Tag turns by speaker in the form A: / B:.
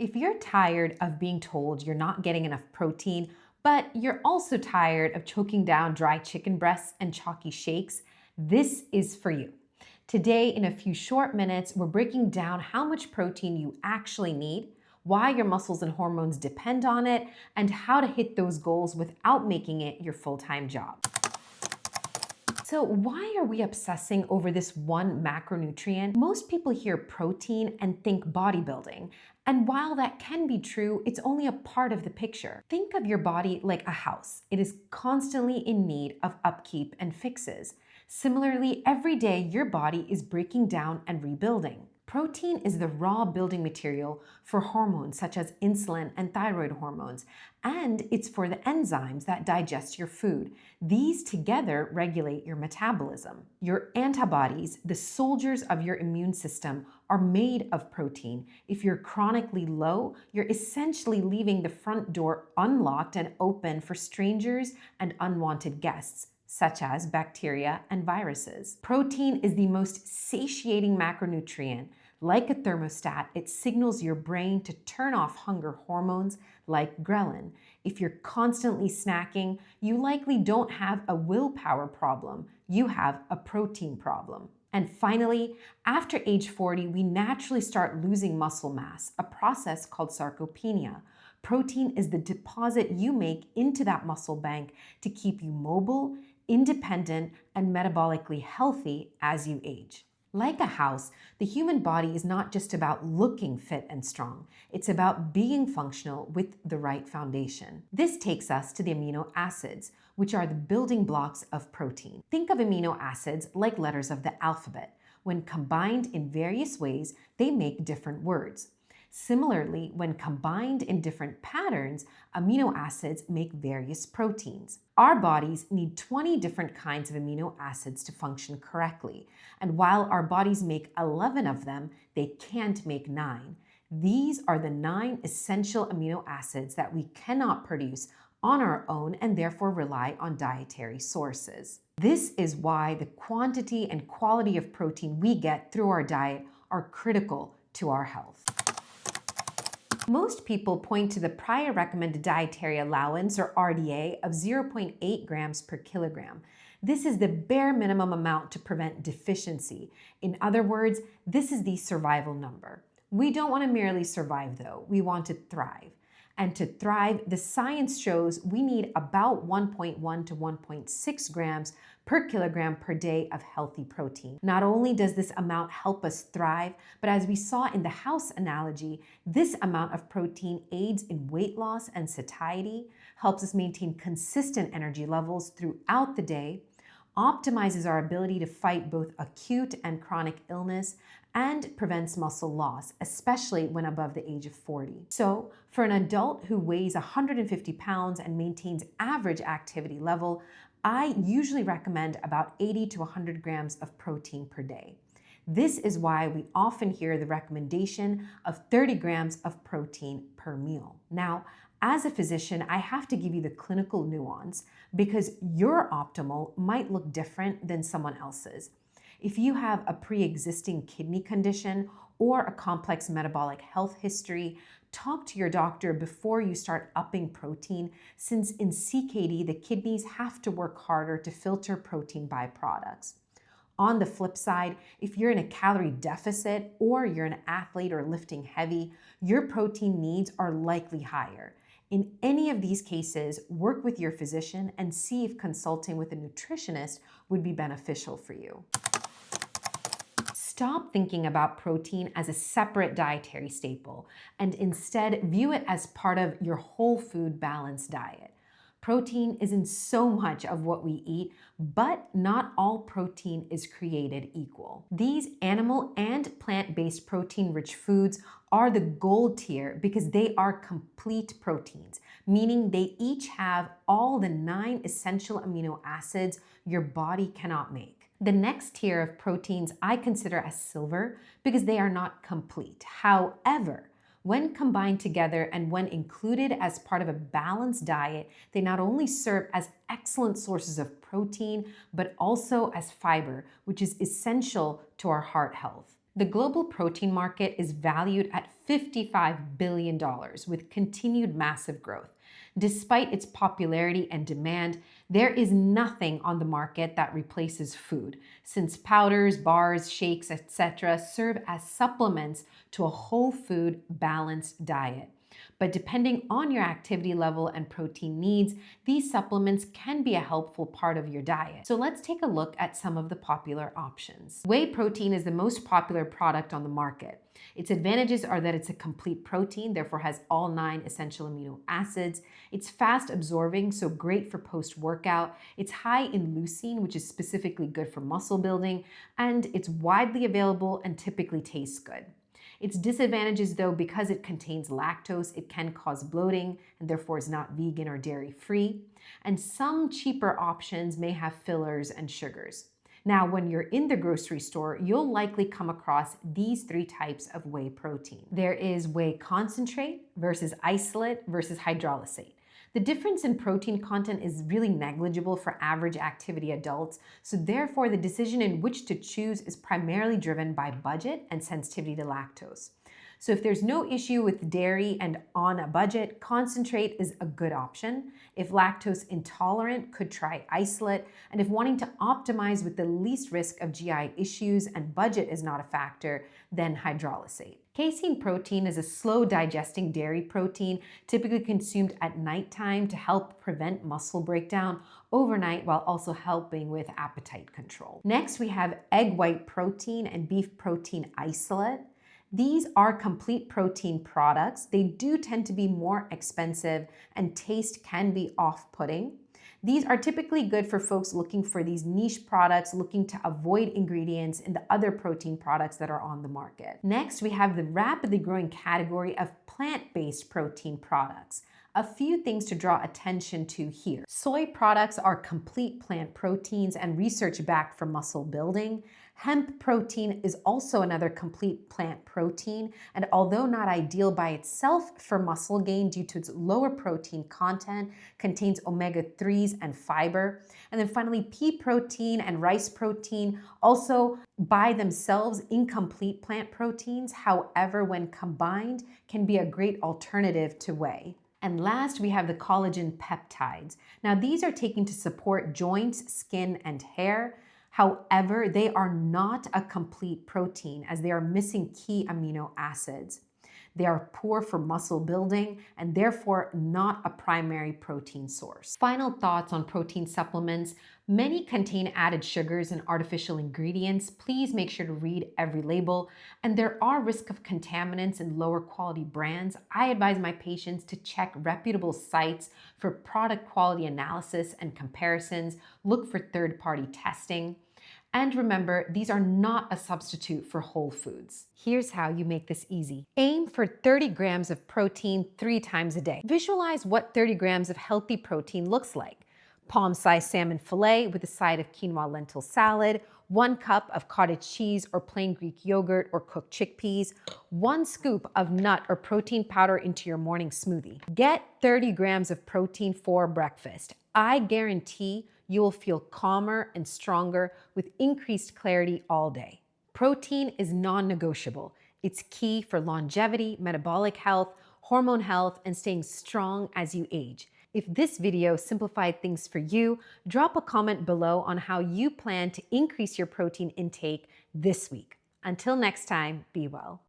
A: If you're tired of being told you're not getting enough protein, but you're also tired of choking down dry chicken breasts and chalky shakes, this is for you. Today, in a few short minutes, we're breaking down how much protein you actually need, why your muscles and hormones depend on it, and how to hit those goals without making it your full-time job. So why are we obsessing over this one macronutrient? Most people hear protein and think bodybuilding. And while that can be true, it's only a part of the picture. Think of your body like a house. It is constantly in need of upkeep and fixes. Similarly, every day your body is breaking down and rebuilding. Protein is the raw building material for hormones such as insulin and thyroid hormones, and it's for the enzymes that digest your food. These together regulate your metabolism. Your antibodies, the soldiers of your immune system, are made of protein. If you're chronically low, you're essentially leaving the front door unlocked and open for strangers and unwanted guests, such as bacteria and viruses. Protein is the most satiating macronutrient. Like a thermostat, it signals your brain to turn off hunger hormones like ghrelin. If you're constantly snacking, you likely don't have a willpower problem. You have a protein problem. And finally, after age 40, we naturally start losing muscle mass, a process called sarcopenia. Protein is the deposit you make into that muscle bank to keep you mobile, independent, and metabolically healthy as you age. Like a house, the human body is not just about looking fit and strong. It's about being functional with the right foundation. This takes us to the amino acids, which are the building blocks of protein. Think of amino acids like letters of the alphabet. When combined in various ways, they make different words. Similarly, when combined in different patterns, amino acids make various proteins. Our bodies need 20 different kinds of amino acids to function correctly, and while our bodies make 11 of them, they can't make 9. These are the 9 essential amino acids that we cannot produce on our own and therefore rely on dietary sources. This is why the quantity and quality of protein we get through our diet are critical to our health. Most people point to the prior recommended dietary allowance, or RDA, of 0.8 grams per kilogram. This is the bare minimum amount to prevent deficiency. In other words, this is the survival number. We don't want to merely survive, though. We want to thrive. And to thrive, the science shows we need about 1.1 to 1.6 grams per kilogram per day of healthy protein. Not only does this amount help us thrive, but as we saw in the house analogy, this amount of protein aids in weight loss and satiety, helps us maintain consistent energy levels throughout the day, optimizes our ability to fight both acute and chronic illness, and prevents muscle loss, especially when above the age of 40. So, for an adult who weighs 150 pounds and maintains average activity level, I usually recommend about 80 to 100 grams of protein per day. This is why we often hear the recommendation of 30 grams of protein per meal. Now, as a physician, I have to give you the clinical nuance because your optimal might look different than someone else's. If you have a pre-existing kidney condition or a complex metabolic health history, talk to your doctor before you start upping protein, since in CKD, the kidneys have to work harder to filter protein byproducts. On the flip side, if you're in a calorie deficit or you're an athlete or lifting heavy, your protein needs are likely higher. In any of these cases, work with your physician and see if consulting with a nutritionist would be beneficial for you. Stop thinking about protein as a separate dietary staple and instead view it as part of your whole food balanced diet. Protein is in so much of what we eat, but not all protein is created equal. These animal and plant-based protein-rich foods are the gold tier because they are complete proteins, meaning they each have all the 9 essential amino acids your body cannot make. The next tier of proteins I consider as silver because they are not complete. However, when combined together and when included as part of a balanced diet, they not only serve as excellent sources of protein, but also as fiber, which is essential to our heart health. The global protein market is valued at $55 billion with continued massive growth. Despite its popularity and demand, there is nothing on the market that replaces food, since powders, bars, shakes, etc. serve as supplements to a whole food, balanced diet. But depending on your activity level and protein needs, these supplements can be a helpful part of your diet. So let's take a look at some of the popular options. Whey protein is the most popular product on the market. Its advantages are that it's a complete protein, therefore has all 9 essential amino acids. It's fast absorbing, so great for post-workout. It's high in leucine, which is specifically good for muscle building, and it's widely available and typically tastes good. Its disadvantages, though, because it contains lactose, it can cause bloating and therefore is not vegan or dairy-free. And some cheaper options may have fillers and sugars. Now, when you're in the grocery store, you'll likely come across these 3 types of whey protein. There is whey concentrate versus isolate versus hydrolysate. The difference in protein content is really negligible for average activity adults, so therefore the decision in which to choose is primarily driven by budget and sensitivity to lactose. So if there's no issue with dairy and on a budget, concentrate is a good option. If lactose intolerant, could try isolate. And if wanting to optimize with the least risk of GI issues and budget is not a factor, then hydrolysate. Casein protein is a slow digesting dairy protein typically consumed at nighttime to help prevent muscle breakdown overnight while also helping with appetite control. Next, we have egg white protein and beef protein isolate. These are complete protein products. They do tend to be more expensive and taste can be off-putting. These are typically good for folks looking for these niche products, looking to avoid ingredients in the other protein products that are on the market. Next, we have the rapidly growing category of plant-based protein products. A few things to draw attention to here. Soy products are complete plant proteins and research backed for muscle building. Hemp protein is also another complete plant protein, and although not ideal by itself for muscle gain due to its lower protein content, contains omega-3s and fiber. And then finally, pea protein and rice protein, also by themselves incomplete plant proteins, however, when combined, can be a great alternative to whey. And last, we have the collagen peptides. Now, these are taken to support joints, skin, and hair. However, they are not a complete protein as they are missing key amino acids. They are poor for muscle building and therefore not a primary protein source. Final thoughts on protein supplements. Many contain added sugars and artificial ingredients. Please make sure to read every label. And there are risk of contaminants in lower quality brands. I advise my patients to check reputable sites for product quality analysis and comparisons. Look for third-party testing. And remember, these are not a substitute for whole foods. Here's how you make this easy. Aim for 30 grams of protein 3 times a day. Visualize what 30 grams of healthy protein looks like. Palm-sized salmon fillet with a side of quinoa lentil salad, 1 cup of cottage cheese or plain Greek yogurt or cooked chickpeas, 1 scoop of nut or protein powder into your morning smoothie. Get 30 grams of protein for breakfast. I guarantee you will feel calmer and stronger with increased clarity all day. Protein is non-negotiable. It's key for longevity, metabolic health, hormone health, and staying strong as you age. If this video simplified things for you, drop a comment below on how you plan to increase your protein intake this week. Until next time, be well.